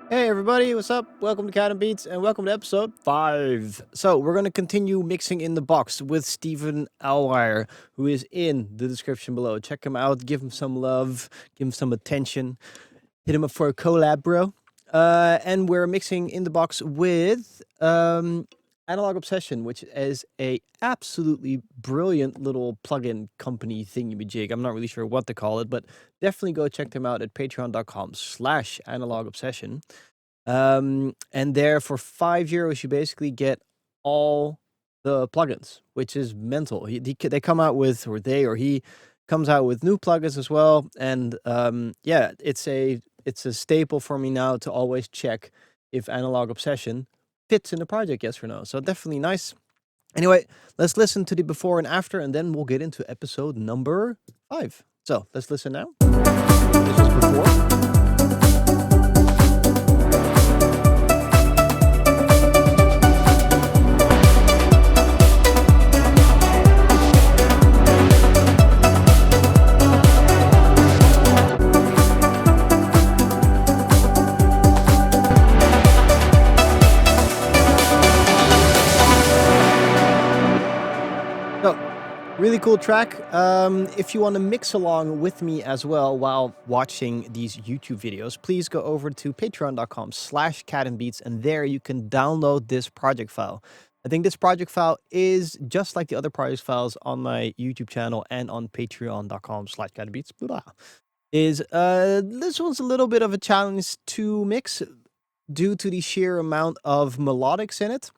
Hey everybody, what's up? Welcome to catandbeats and welcome to episode 5. So we're going to continue mixing in the box with Stefan, who is in the description below. Check him out, give him some love, give him some attention, hit him up for a collab, bro. And we're mixing in the box with Analog Obsession, which is a absolutely brilliant little plugin company thingy-majig. I'm not really sure what to call it, but definitely go check them out at patreon.com/analogobsession. And there for €5, you basically get all the plugins, which is mental. They come out with, or they or he comes out with new plugins as well. And yeah, it's a staple for me now to always check if Analog Obsession fits in the project, yes or no. So definitely nice. Anyway, let's listen to the before and after, and then we'll get into episode number 5. So let's listen now. This was before. Really cool track. If you want to mix along with me as well while watching these YouTube videos, please go over to patreon.com/catandbeats, and there you can download this project file. I think this project file is just like the other project files on my YouTube channel and on patreon.com/catandbeats. This one's a little bit of a challenge to mix due to the sheer amount of melodics in it.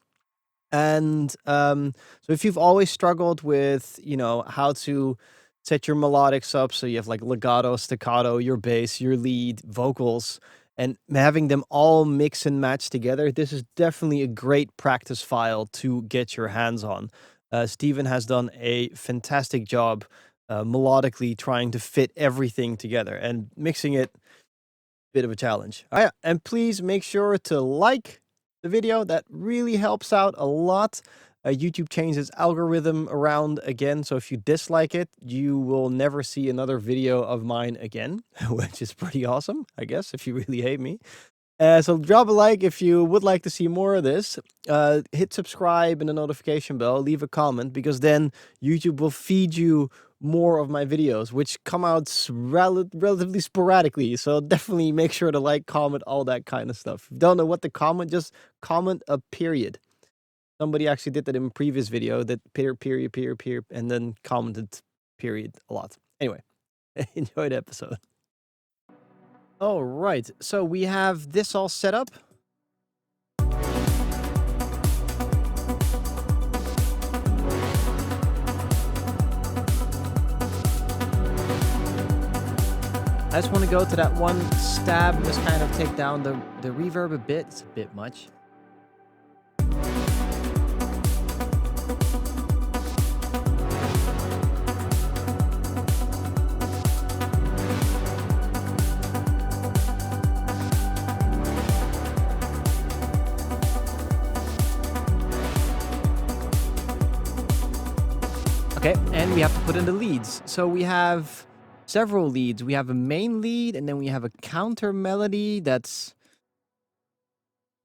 And so if you've always struggled with, how to set your melodics up, so you have like legato, staccato, your bass, your lead, vocals, and having them all mix and match together, this is definitely a great practice file to get your hands on. Stephen has done a fantastic job melodically trying to fit everything together, and mixing it, bit of a challenge. Oh, yeah, and please make sure to like the video. That really helps out a lot. YouTube changed its algorithm around again, so if you dislike it, you will never see another video of mine again, which is pretty awesome, I guess, if you really hate me. So drop a like if you would like to see more of this. Hit subscribe and the notification bell. Leave a comment, because then YouTube will feed you more of my videos, which come out relatively sporadically. So definitely make sure to like, comment, all that kind of stuff. If you don't know what to comment, just comment a period. Somebody actually did that in a previous video, that period, and then commented period a lot. Anyway, enjoy the episode. All right, so we have this all set up. I just want to go to that one stab and just kind of take down the reverb a bit. It's a bit much. Okay, and we have to put in the leads. So we have several leads. We have a main lead, and then we have a counter melody that's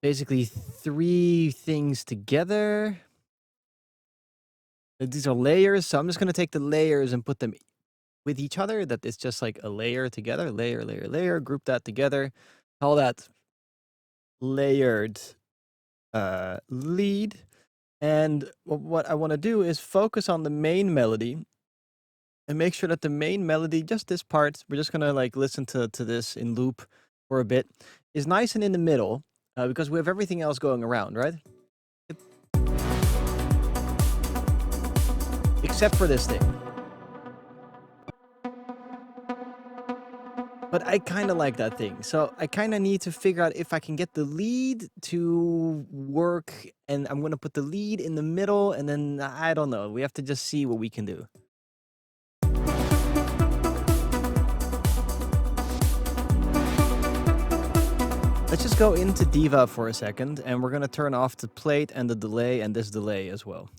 basically 3 things together. These are layers, so I'm just going to take the layers and put them with each other. That it's just like a layer together, layer, group that together. Call that layered lead. And what I want to do is focus on the main melody and make sure that the main melody, just this part, we're just going to like listen to this in loop for a bit, is nice and in the middle, because we have everything else going around, right? Yep. Except for this thing. But I kind of like that thing. So I kind of need to figure out if I can get the lead to work, and I'm going to put the lead in the middle, and then I don't know. We have to just see what we can do. Let's just go into Diva for a second, and we're going to turn off the plate and the delay and this delay as well.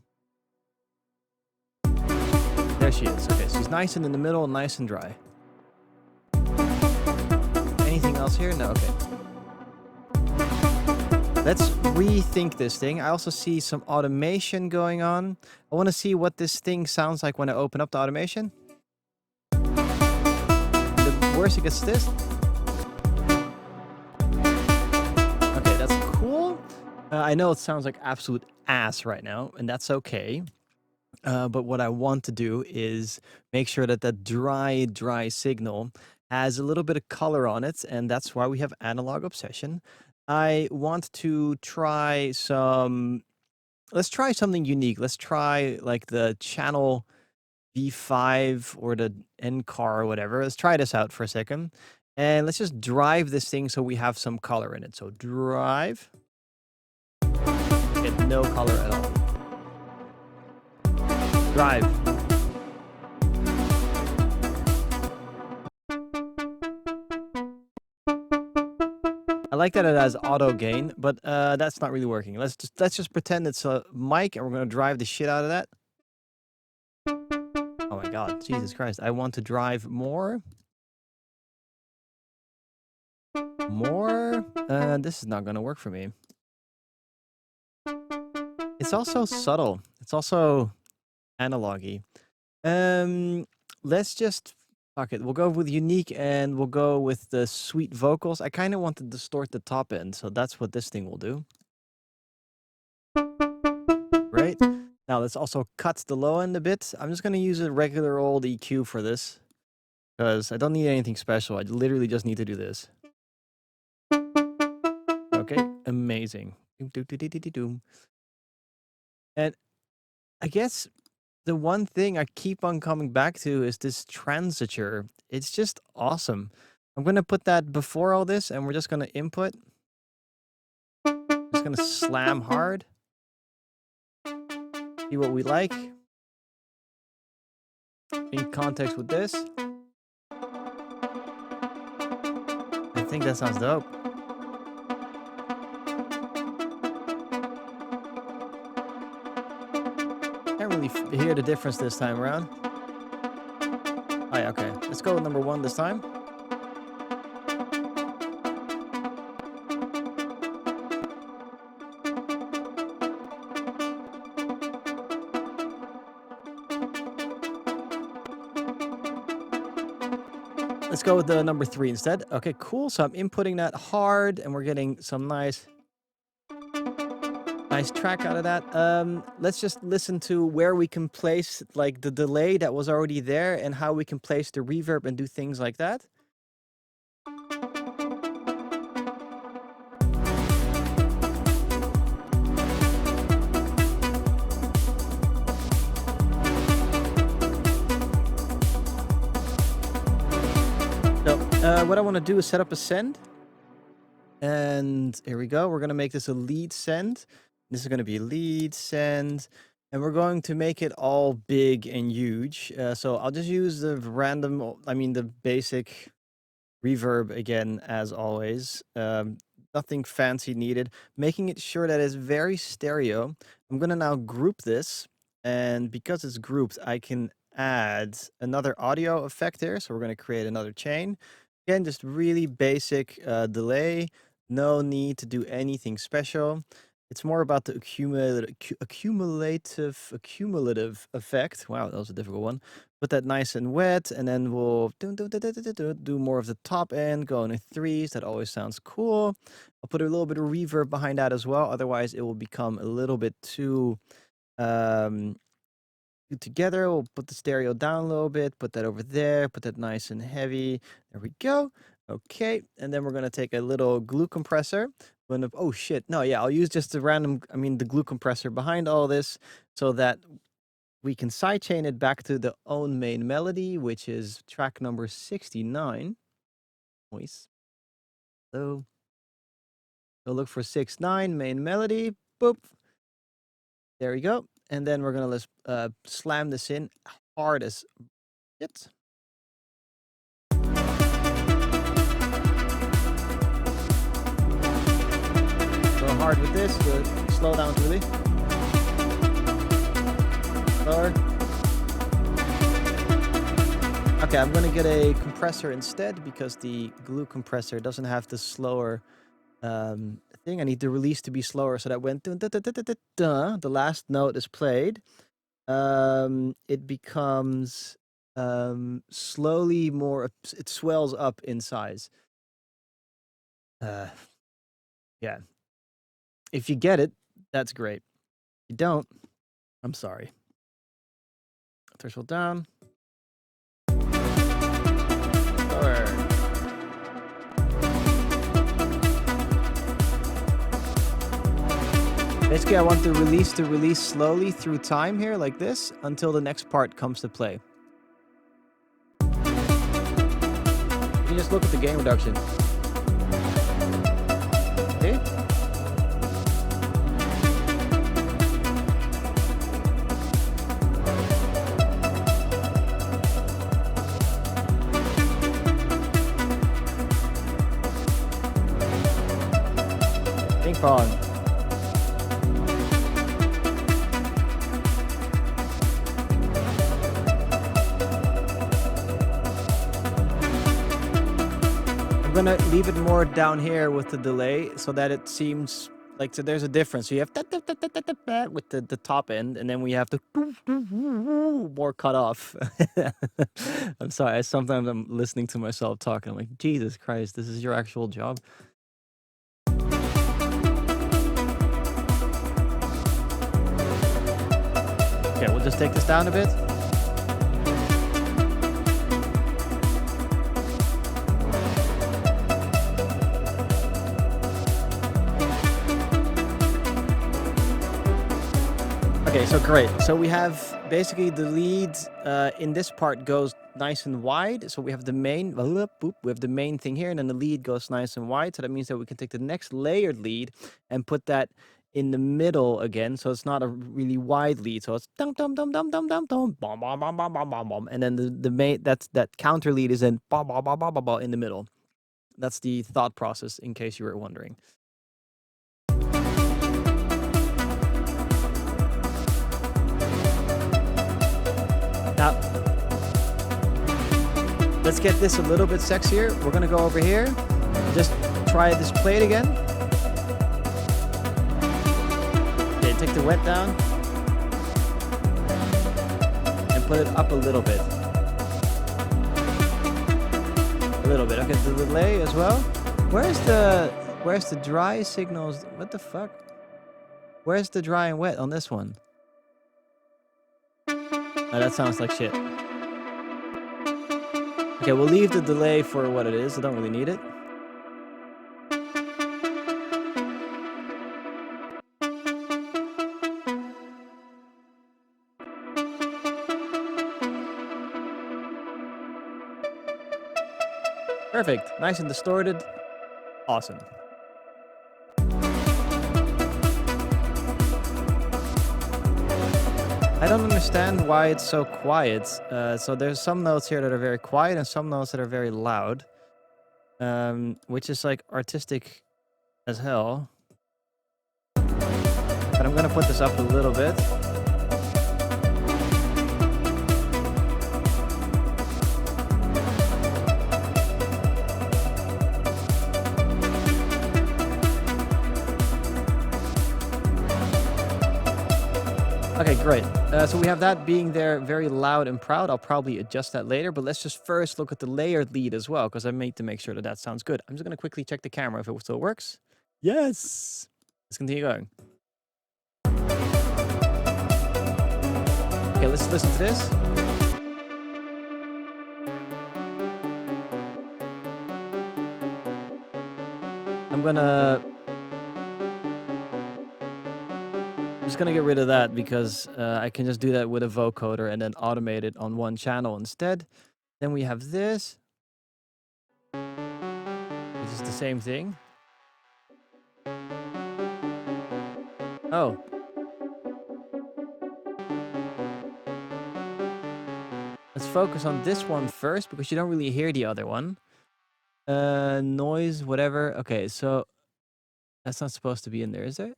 There she is. Okay, she's nice and in the middle, nice and dry. Anything else here? No, okay. Let's rethink this thing. I also see some automation going on. I want to see what this thing sounds like when I open up the automation. The worse it gets this. Okay, that's cool. I know it sounds like absolute ass right now, and that's okay. But what I want to do is make sure that that dry signal has a little bit of color on it, and that's why we have analog obsession. I want to try some. Let's try something unique. Let's try like the channel V5 or the NCAR or whatever. Let's try this out for a second. And let's just drive this thing so we have some color in it. So drive. Get no color at all. Drive. I like that it has auto gain, but that's not really working. Let's just pretend it's a mic and we're gonna drive the shit out of that. Oh my god, Jesus Christ. I want to drive more. More. This is not gonna work for me. It's also subtle. It's also analog-y. Let's just fuck it. We'll go with unique and we'll go with the sweet vocals. I kind of want to distort the top end, so that's what this thing will do. Right? Now let's also cut the low end a bit. I'm just gonna use a regular old EQ for this because I don't need anything special. I literally just need to do this. Okay, amazing. And I guess the one thing I keep on coming back to is this transiture. It's just awesome. I'm going to put that before all this, and we're just going to input. Just going to slam hard. See what we like. In context with this. I think that sounds dope. Can't really hear the difference this time around. Oh yeah, okay. Let's go with number 1 this time. Let's go with the number 3 instead. Okay, cool. So I'm inputting that hard, and we're getting some nice track out of that. Let's just listen to where we can place like the delay that was already there and how we can place the reverb and do things like that. So what I want to do is set up a send. And here we go. We're going to make this a lead send. This is going to be lead send. And we're going to make it all big and huge. So I'll just use the the basic reverb again, as always. Nothing fancy needed. Making it sure that it's very stereo. I'm going to now group this. And because it's grouped, I can add another audio effect here. So we're going to create another chain. Again, just really basic delay. No need to do anything special. It's more about the accumulative effect. Wow, that was a difficult one. Put that nice and wet, and then we'll do more of the top end, go into 3s. That always sounds cool. I'll put a little bit of reverb behind that as well. Otherwise, it will become a little bit too together. We'll put the stereo down a little bit, put that over there, put that nice and heavy. There we go. Okay, and then we're going to take a little glue compressor. Oh shit, no, yeah, I'll use just the the glue compressor behind all this so that we can sidechain it back to the own main melody, which is track number 69. Voice. So look for 69 main melody. Boop. There we go. And then we're going to slam this in hard as shit. Go hard with this, slow down really. Slower. Okay, I'm going to get a compressor instead because the glue compressor doesn't have the slower thing. I need the release to be slower so that when the last note is played, it becomes slowly more, it swells up in size. Yeah. If you get it, that's great. If you don't, I'm sorry. Threshold down. Lower. Basically, I want the release to release slowly through time here, like this, until the next part comes to play. You can just look at the gain reduction. Okay? Ping pong. I'm gonna leave it more down here with the delay so that it seems like there's a difference. So you have with the top end, and then we have the more cut off. I'm sorry. Sometimes I'm listening to myself talking. I'm like, Jesus Christ, this is your actual job. Okay, we'll just take this down a bit. Okay, so great. So we have basically the lead in this part goes nice and wide. So we have the main, we have the main thing here, and then the lead goes nice and wide. So that means that we can take the next layered lead and put that in the middle again. So it's not a really wide lead. So it's dum dum dum dum dum dum dum bom bom bom bom bom bom bom, and then the main that counter lead is in bom bom bom bom bom bom in the middle. That's the thought process, in case you were wondering. Now, let's get this a little bit sexier. We're gonna go over here. Just try this plate again. Okay, take the wet down. And put it up a little bit. A little bit. Okay, the delay as well. Where's the dry signals? What the fuck? Where's the dry and wet on this one? Oh, that sounds like shit. Okay, we'll leave the delay for what it is. I don't really need it. Perfect. Nice and distorted. Awesome. I don't understand why it's so quiet. So there's some notes here that are very quiet and some notes that are very loud, which is like artistic as hell. But I'm gonna put this up a little bit. Okay, great. So we have that being there very loud and proud. I'll probably adjust that later, but let's just first look at the layered lead as well, because I made to make sure that that sounds good. I'm just going to quickly check the camera if it still works. Yes! Let's continue going. Okay, let's listen to this. I'm just gonna get rid of that because I can just do that with a vocoder and then automate it on one channel instead. Then we have this, which is the same thing. Oh. Let's focus on this one first because you don't really hear the other one. Noise, whatever. Okay, so that's not supposed to be in there, is it?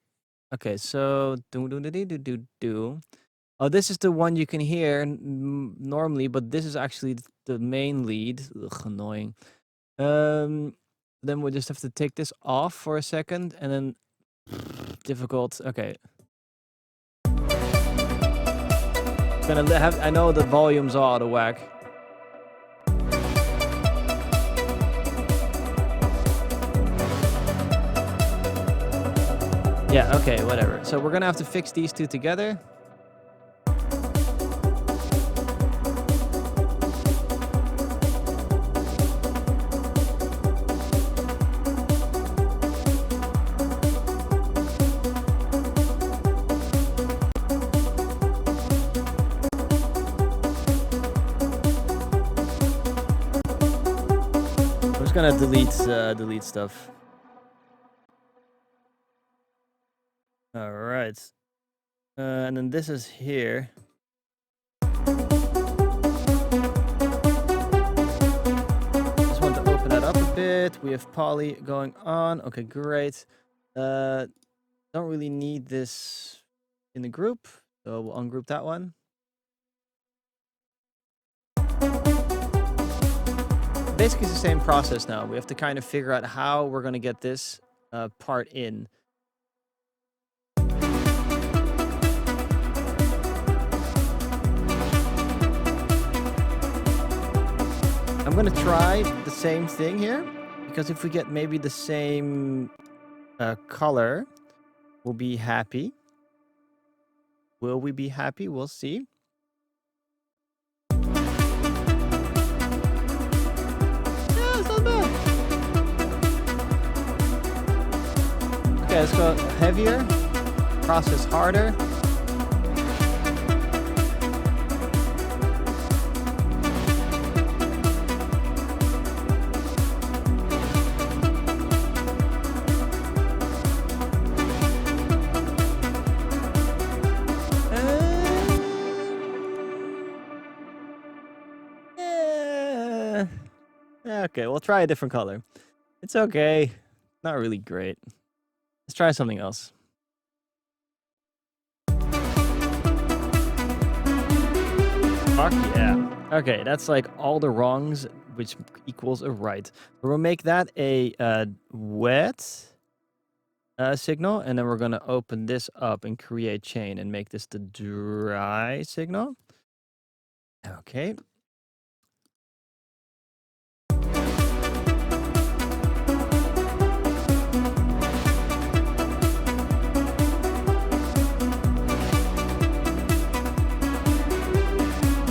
Okay, so oh, this is the one you can hear normally, but this is actually the main lead. Ugh, annoying. Then we'll just have to take this off for a second, and then difficult. Okay. Gonna have. I know the volumes are out of whack. Yeah. Okay. Whatever. So we're gonna have to fix these two together. Gonna delete stuff. All right, and then this is here. Just want to open that up a bit. We have poly going on. Okay, great. Don't really need this in the group, so we'll ungroup that one. Basically, it's the same process now. We have to kind of figure out how we're going to get this part in. I'm going to try the same thing here, because if we get maybe the same color, we'll be happy. Will we be happy? We'll see. Okay, let's go heavier, process harder. Okay, we'll try a different color. It's okay. Not really great. Let's try something else. Fuck yeah. Okay, that's like all the wrongs, which equals a right. We'll make that a wet signal, and then we're going to open this up and create chain and make this the dry signal. Okay.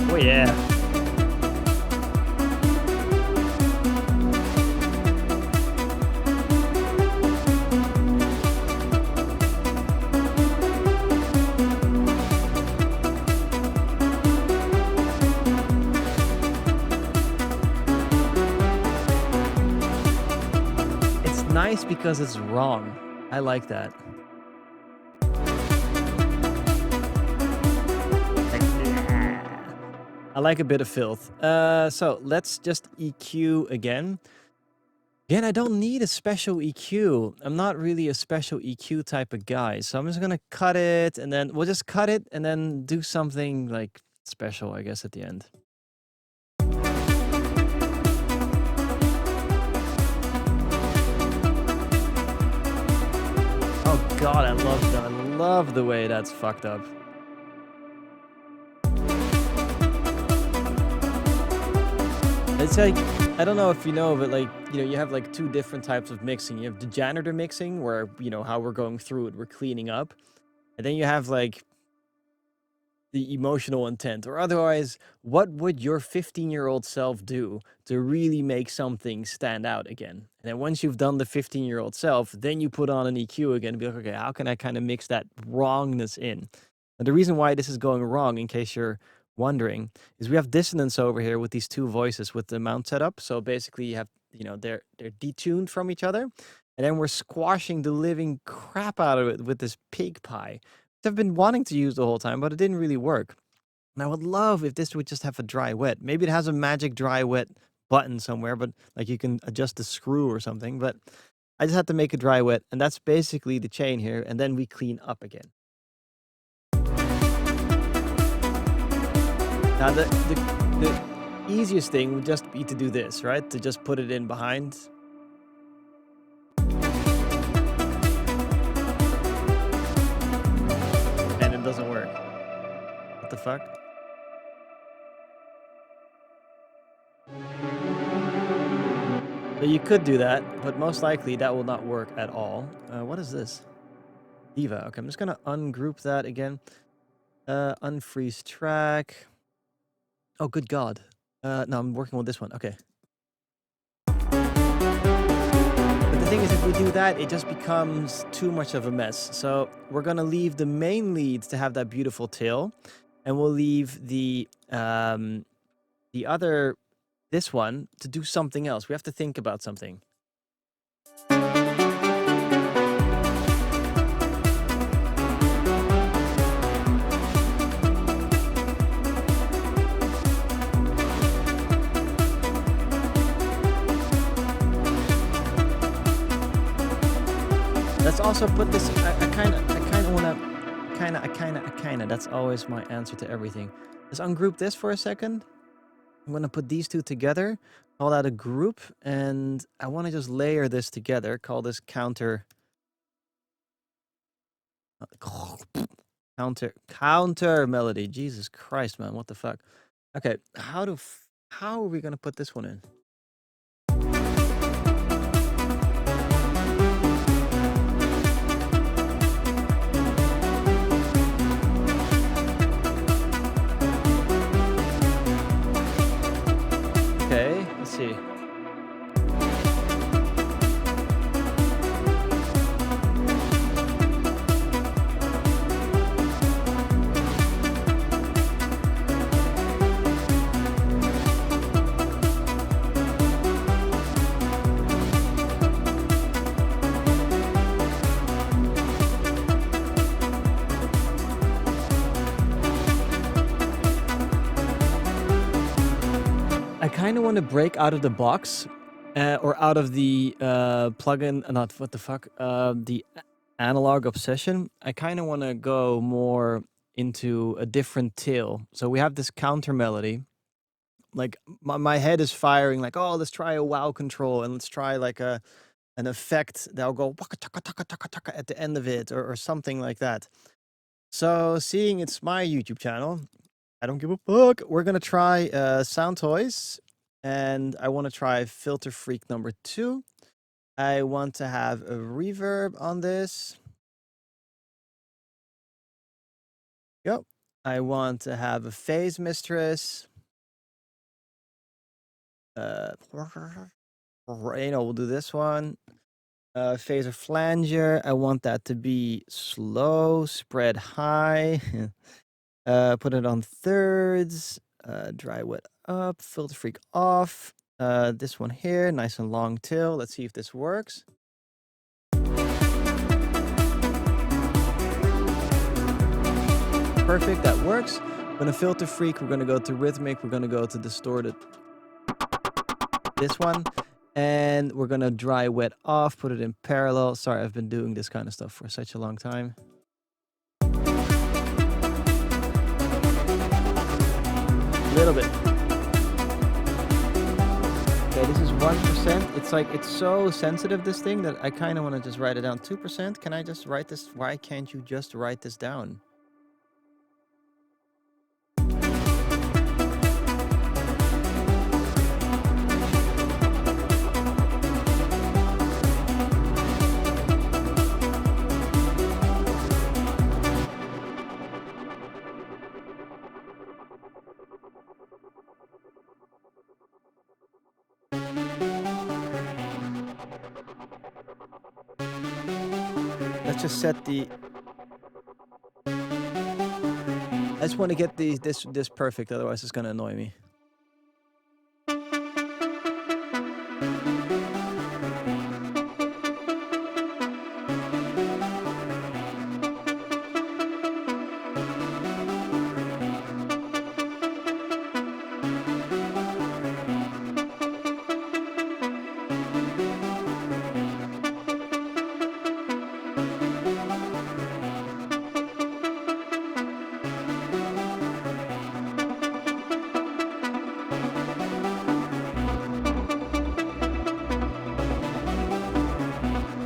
Oh yeah. It's nice because it's wrong. I like that. I like a bit of filth. So let's just EQ again. Again, I don't need a special EQ. I'm not really a special EQ type of guy. So I'm just going to cut it, and then we'll just cut it and then do something like special, I guess, at the end. Oh God, I love that. I love the way that's fucked up. It's like, I don't know if you know, but like, you know, you have like two different types of mixing. You have the janitor mixing, where, you know, how we're going through it, we're cleaning up. And then you have like the emotional intent, or otherwise, what would your 15-year-old self do to really make something stand out again? And then once you've done the 15-year-old self, then you put on an EQ again and be like, okay, how can I kind of mix that wrongness in? And the reason why this is going wrong, in case you're wondering, is we have dissonance over here with these two voices with the mount setup. So basically you have, you know, they're detuned from each other, and then we're squashing the living crap out of it with this pig pie, which I've been wanting to use the whole time, but it didn't really work. And I would love if this would just have a dry wet. Maybe it has a magic dry wet button somewhere, but like you can adjust the screw or something. But I just had to make a dry wet, and that's basically the chain here, and then we clean up again. Now, the easiest thing would just be to do this, right? To just put it in behind. fuck? So you could do that, but most likely that will not work at all. What is this? Diva. Okay, I'm just gonna ungroup that again. Unfreeze track. Oh, good God. No, I'm working with this one. Okay. But the thing is, if we do that, it just becomes too much of a mess. So we're gonna leave the main leads to have that beautiful tail, and we'll leave the other, this one, to do something else. We have to think about something. Let's also put this. I kind of wanna. That's always my answer to everything. Let's ungroup this for a second. I'm gonna put these two together. Call that a group, and I want to just layer this together. Call this counter. Counter melody. Jesus Christ, man, what the fuck? Okay, how are we gonna put this one in? Okay, let's see. I kind of want to break out of the box, or out of the plugin. Not what the fuck. The analog obsession. I kind of want to go more into a different tail. So we have this counter melody. Like my head is firing. Like, oh, let's try a wow control, and let's try like an effect that'll go waka taka taka taka taka at the end of it, or something like that. So seeing it's my YouTube channel, I don't give a fuck. We're gonna try Sound Toys, and I want to try Filter Freak number 2. I want to have a reverb on this. Yep. I want to have a phase mistress. We'll do this one. Phaser flanger. I want that to be slow, spread high. Put it on thirds. Dry wet up. Filter freak off. This one here, nice and long tail. Let's see if this works. Perfect, that works. We're gonna filter freak. We're gonna go to rhythmic. We're gonna go to distorted. This one. And we're gonna dry wet off, put it in parallel. Sorry, I've been doing this kind of stuff for such a long time. A little bit. Okay, this is 1%. It's like, it's so sensitive, this thing, that I kind of want to just write it down. 2%. Can I just write this? Why can't you just write this down? Let's just set the. I just want to get this perfect, otherwise it's gonna annoy me.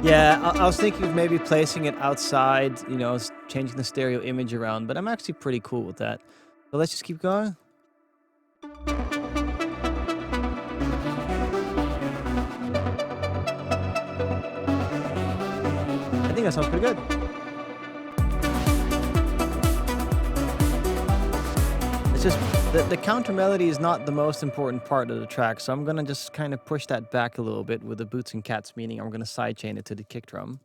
Yeah, I was thinking of maybe placing it outside, changing the stereo image around, but I'm actually pretty cool with that. So let's just keep going. I think that sounds pretty good. It's just the counter melody is not the most important part of the track, so I'm gonna just kind of push that back a little bit with the boots and cats, meaning I'm gonna sidechain it to the kick drum.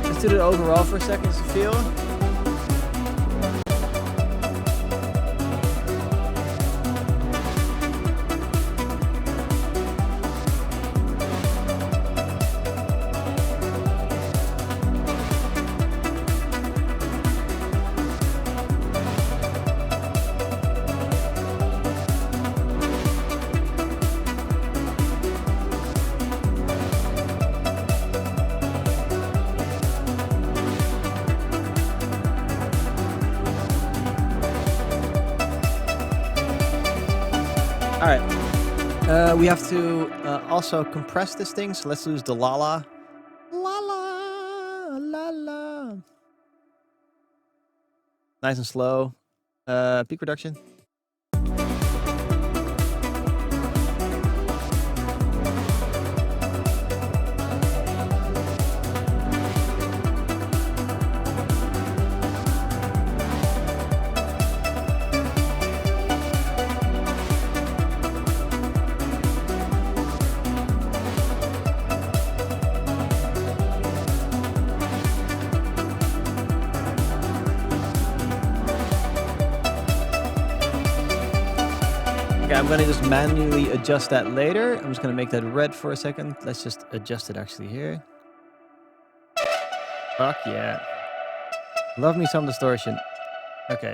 Let's do it overall for a second to feel. All right. We have to also compress this thing, so let's use the la-la. La-la, la-la. Nice and slow. Peak reduction. I'm gonna just manually adjust that later. I'm just gonna make that red for a second. Let's just adjust it actually here. Fuck yeah. Love me some distortion. Okay.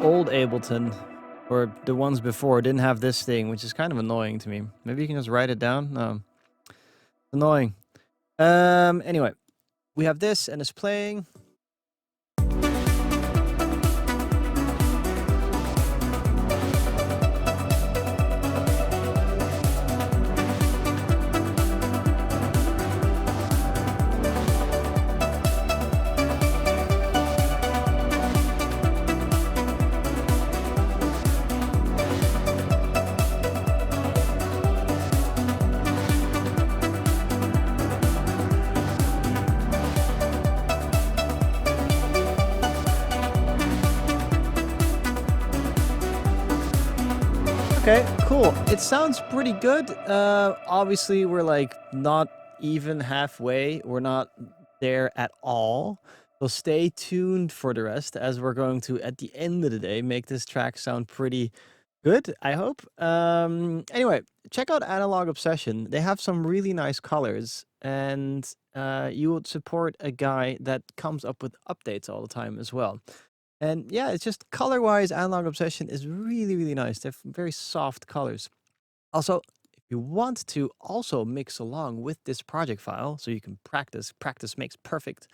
Old Ableton, or the ones before, didn't have this thing, which is kind of annoying to me. Maybe you can just write it down. No, it's annoying. Anyway, we have this and it's playing. Okay, cool. It sounds pretty good. Obviously, we're like not even halfway. We're not there at all. So stay tuned for the rest, as we're going to, at the end of the day, make this track sound pretty good, I hope. Anyway, check out Analog Obsession. They have some really nice colors, and you would support a guy that comes up with updates all the time as well. And yeah, it's just color-wise, Analog Obsession is really, really nice. They have very soft colors. Also, if you want to also mix along with this project file, so you can practice makes perfect,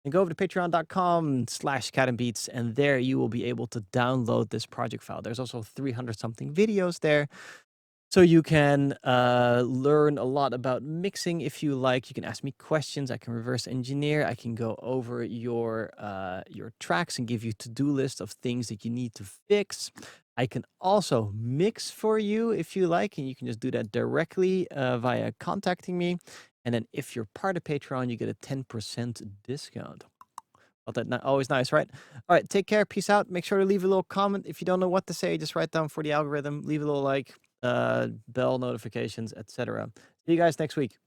and go over to patreon.com/catandbeats, and there you will be able to download this project file. There's also 300-something videos there. So you can learn a lot about mixing if you like. You can ask me questions. I can reverse engineer. I can go over your tracks and give you to-do list of things that you need to fix. I can also mix for you if you like, and you can just do that directly via contacting me. And then if you're part of Patreon, you get a 10% discount. Well, that always nice, right? All right, take care. Peace out. Make sure to leave a little comment. If you don't know what to say, just write down for the algorithm. Leave a little like, bell notifications, etc. See you guys next week.